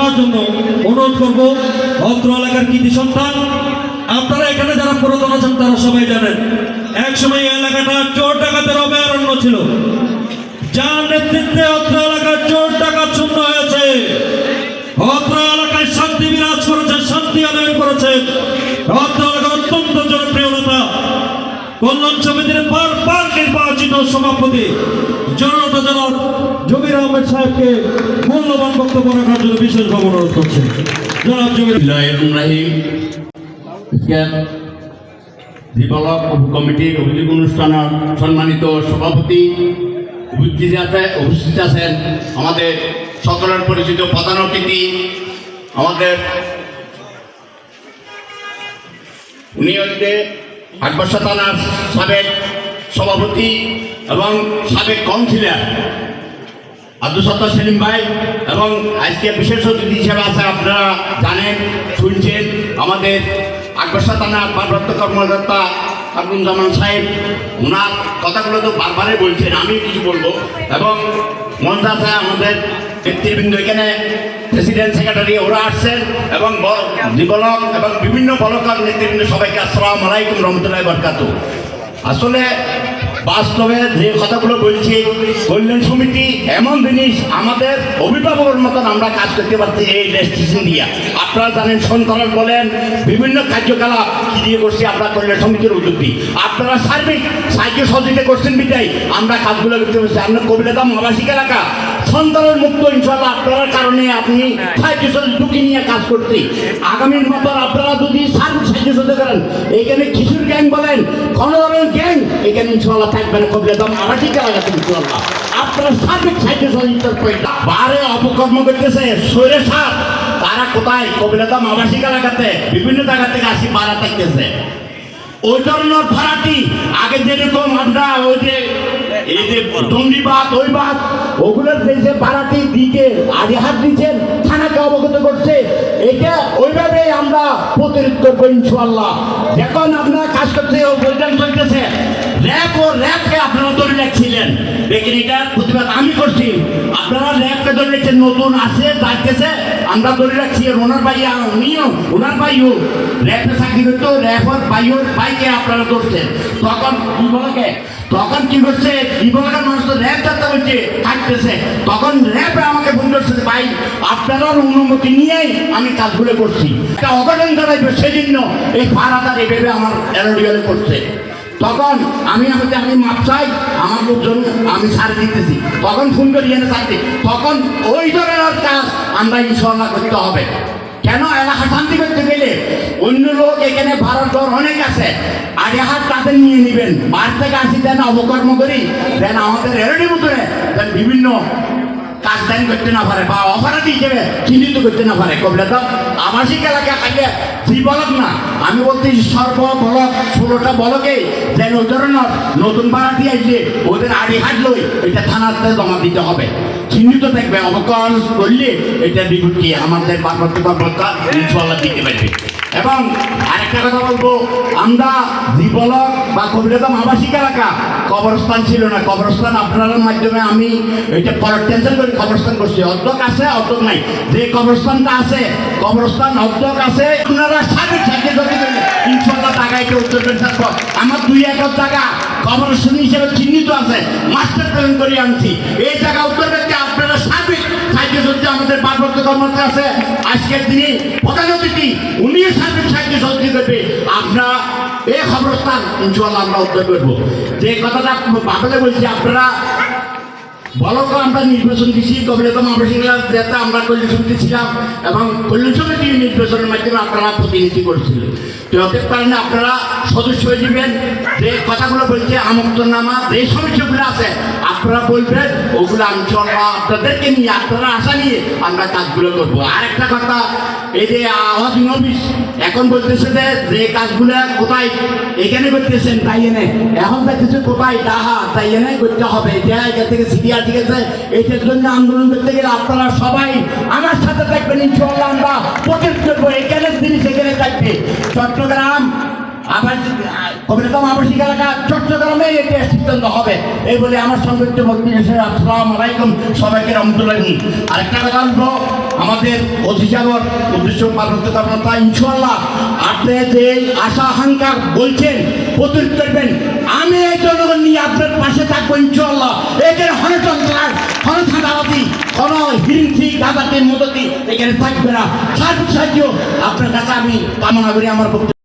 করার জন্য অনুরোধ করব। অত্র এলাকার কৃতি সন্তান আপনারা এখানে যারা পুরাতন আছেন তারা সবাই জানেন, এক সময় এই এলাকাটা চোর ডাকাতের অভয়ারণ্য ছিল। যার নেতৃত্বে অত্র এলাকার চোর ডাকাত শূন্য হয়েছে। অত্র এলাকায় শান্তি বিরাজ করেছে, শান্তি আদায় করেছে। অত্র এলাকার অত্যন্ত জনপ্রিয় নেতা, কল্যাণ সমিতির বারবার নির্বাচিত সভাপতি জনতা জনাব জমির আহমেদ সাহেবকে মূল্যবান বক্তব্য রাখার জন্য বিশেষভাবে অনুরোধ করছে। জনাব জমির দিবালক কমিটির অভিযোগ অনুষ্ঠানের সম্মানিত সভাপতি উপস্থিত আছেন আমাদের সকলের পরিচিত প্রধান অতিথি, আমাদের উনি হচ্ছে আকবরশাহ থানার সাবেক সভাপতি এবং সাবেক কাউন্সিলর আব্দুল সত্তার সেলিম ভাই, এবং আজকে বিশেষ অতিথি হিসেবে আছে আপনারা জানেন শুনছেন আমাদের আকবরশাহ থানার ভারপ্রাপ্ত কর্মকর্তা আব্দুজ্জামান সাহেব। ওনার কথাগুলো তো বারবারই বলছেন, আমি কিছু বলবো। এবং মঞ্চে আছে আমাদের নেতৃবৃন্দ, এখানে প্রেসিডেন্ট সেক্রেটারি ওরা আসছেন, এবং দিবলক এবং বিভিন্ন বলকার নেতৃবৃন্দ সবাইকে আসসালামু আলাইকুম রহমতুল্লাহি ওয়া বারাকাতুহু। আসলে বাস্তবে যে কথাগুলো বলছি, কল্যাণ সমিতি এমন জিনিস, আমাদের অভিভাবকের মতন আমরা কাজ করতে পারছি এই রেজিস্ট্রেশন দিয়ে। আপনারা জানেন সন্ত্রাস বলেন, বিভিন্ন কার্যকলাপ কি দিয়ে করছি আমরা কল্যাণ সমিতির উদ্যোগ দিই। আপনারা সার্বিক সাহায্য সহযোগিতা করছেন বিটাই আমরা কাজগুলো করতে পারছি। আপনার কবিরাদাম আবাসিক এলাকা সন্ত্রাস মুক্ত ইনশাল্লাহ আপনার কারণে আপনি সাহায্য ঝুঁকি নিয়ে কাজ করছি। আগামীর মতো আপনারা যদি সার্বিক সাহায্য সহযোগিতা করেন, এখানে কিশোর গ্যাং বলেন, কোন ধরনের গ্যাং এখানে ইনশাল্লাহ থাকবেন কবিরাদাম আবাসিক এলাকাতে ইনশাল্লাহ আপনারা সার্বিক সাহায্য সহযোগিতার পয়সা বারে অপকর্ম করতেছে সৈরে সার, তারা কোথায় কবিরাদাম আবাসিক এলাকাতে বিভিন্ন জায়গা থেকে আসি ভাড়া থাকতেছে। ওই ধরনের ভাড়াটি আগে যেরকম আমরা ওই যে এই যে দণ্ডিবাদ ওই বাদ ওগুলোর যে ভাড়াটি দিকে আগে হাত দিচ্ছেন, থানাকে অবগত করছে, এটা ওইভাবে আমরা প্রতিরোধ করবো ইনশাআল্লাহ। যখন আপনারা কাজ করছে অভিযান চলতেছে, র্যাবকে আপনারা ধরে রাখছিলেন, দেখেন এটার প্রতিবাদ আমি করছি। আপনারা র্যাবকে ধরে রাখছেন, নতুন আসে যাইতেছে আমরা ধরে রাখছি। ওনার ভাই উনিও ওনার ভাইও র্যাবে চাকরি করতো, র্যাবের ভাইকে আপনারা ধরছেন। তখন কি করছে বিভাগের মানুষ তো র্যাব যাত্রা করছে থাকতেছে, তখন র্যাবে আমাকে ফোন করছে, ভাই আপনার অনুমতি নিয়েই আমি কাজগুলো করছি, একটা অঘটন ঘটাইবে সেজন্য এই ভাড়াদার এভাবে আমার এলোডিয়ালে করছে। তখন আমি মাপ চাই, আমার লোকজন আমি ছাড় দিতেছি, তখন ফোন করি এনে ছাড়ছি। তখন ওই ধরনের কাজ আমরা ইনশাল্লাহ করতে হবে। কেন এলাকা শান্তি করতে গেলে অন্য লোক এখানে ভাড়ার ঘর অনেক আছে, আর হাত তাদের নিয়ে নেবেন, বার থেকে আসি দেন অবকর্ম করি দেন আমাদের এরডি মতনে দেন বিভিন্ন কাজ দান করতে না পারে বা অপরাধী হিসেবে চিহ্নিত করতে না পারে। কবিরাদাম আবাসিক এলাকা থাকে জি বলক না, আমি বলতে সর্ব বলক 16টা বলকে যেন ওই ধরনের নতুন ভাড়া দিয়ে আসলে ওদের আড়ি হাট লই এটা থানাতে জমা দিতে হবে, চিহ্নিত থাকবে। অবকরণ করলে এটা বিভূতি আমাদের ভারপ্রাপ্ত কর্মকর্তা ইনশাআল্লাহ দিতে পারবে। এবং আরেকটা কথা বলবো, আমরা জীবলক বা কবিরাদাম আবাসিক এলাকা কবরস্থান ছিল না, কবরস্থান আপনার মাধ্যমে আমি এটা পরের টেনশন করে কবরস্থান করছি। অর্ধক আছে অর্ধক নাই, যে কবরস্থানটা আছে কবরস্থান অর্ধক আছে, আপনারা সার্বিক সাহায্য করবেন ইনশাআল্লাহ। টাকাইতে উত্তর থাকবো আমার 2 একর জায়গা কবরস্থান হিসেবে চিহ্নিত আছে, মাস্টার প্ল্যান করে আনছি। এই জায়গা উত্তর করতে আপনারা সার্বিক সাহায্য সহযোগিতা আমাদের ভারপ্রাপ্ত কর্মকর্তা আছে আজকের দিনে প্রধান অতিথি, উনিও সার্বিক সাহায্য সহযোগিতা করবে। আমরা এই খবরস্থান ইনশাআল্লাহ আমরা উত্তর করবো। যে কথাটা বাদলে বলছি, আপনারা বলো আমরা নির্বাচন দিচ্ছি কবিরাদাম আবাসিক এলাকা আমরা কল্যাণ সমিতি ছিলাম, এবং কল্যাণ সমিতি নির্বাচনের মাধ্যমে আপনারা প্রতিনিধি করছিলেন। তো হতে পারেন আপনারা সদস্য হয়ে যাবেন, যে কথাগুলো বলছে আমন্ত্রণনামা যে সমস্যাগুলো আছে আপনারা বলবেন, ওগুলো ইনশাআল্লাহ আপনাদেরকে নিয়ে আপনারা আশা নিয়ে আমরা কাজগুলো করবো। আরেকটা কথা, এই যে হাউজিং অফিস এখন বলতেছে যে কাজগুলো কোথায় এখানে করতেছেন তাই এনে, এখন দেখতেছে কোথায় ডাহা তাই এনে করতে হবে, এটা থেকে সিরিয়া ঠিক আছে। এটার জন্য আন্দোলন করতে গেলে আপনারা সবাই আমার সাথে থাকবেন ইনশাআল্লাহ, আমরা প্রতিরোধ করবো। এখানে জিনিস এখানে থাকবে। চট্টগ্রাম আবার কবিরাদাম আবাসিক এলাকা চট্টগ্রামে এটা সিদ্ধান্ত হবে, এই বলে আমার সংক্ষিপ্ত বক্তব্য শেষ। আসসালামু আলাইকুম, সবাইকে রহমতুল্লাহ। আরেকটা কথা বলবো, আমাদের অধিকার উদ্দেশ্য পার্বত্য কর্মতা ইনশাল্লাহ আপনি যে আশা আকাঙ্ক্ষা বলছেন প্রতিরোধ করবেন, আমি এই জনগণ নিয়ে আপনার পাশে থাকবো ইনশাল্লাহ। এখানে হনচন্দ্রার হনথানাবাদী হন হিংসি গাদাটির মতো এখানে থাকবে না। সাহায্য আপনার কাছে আমি কামনা করি। আমার বক্তব্য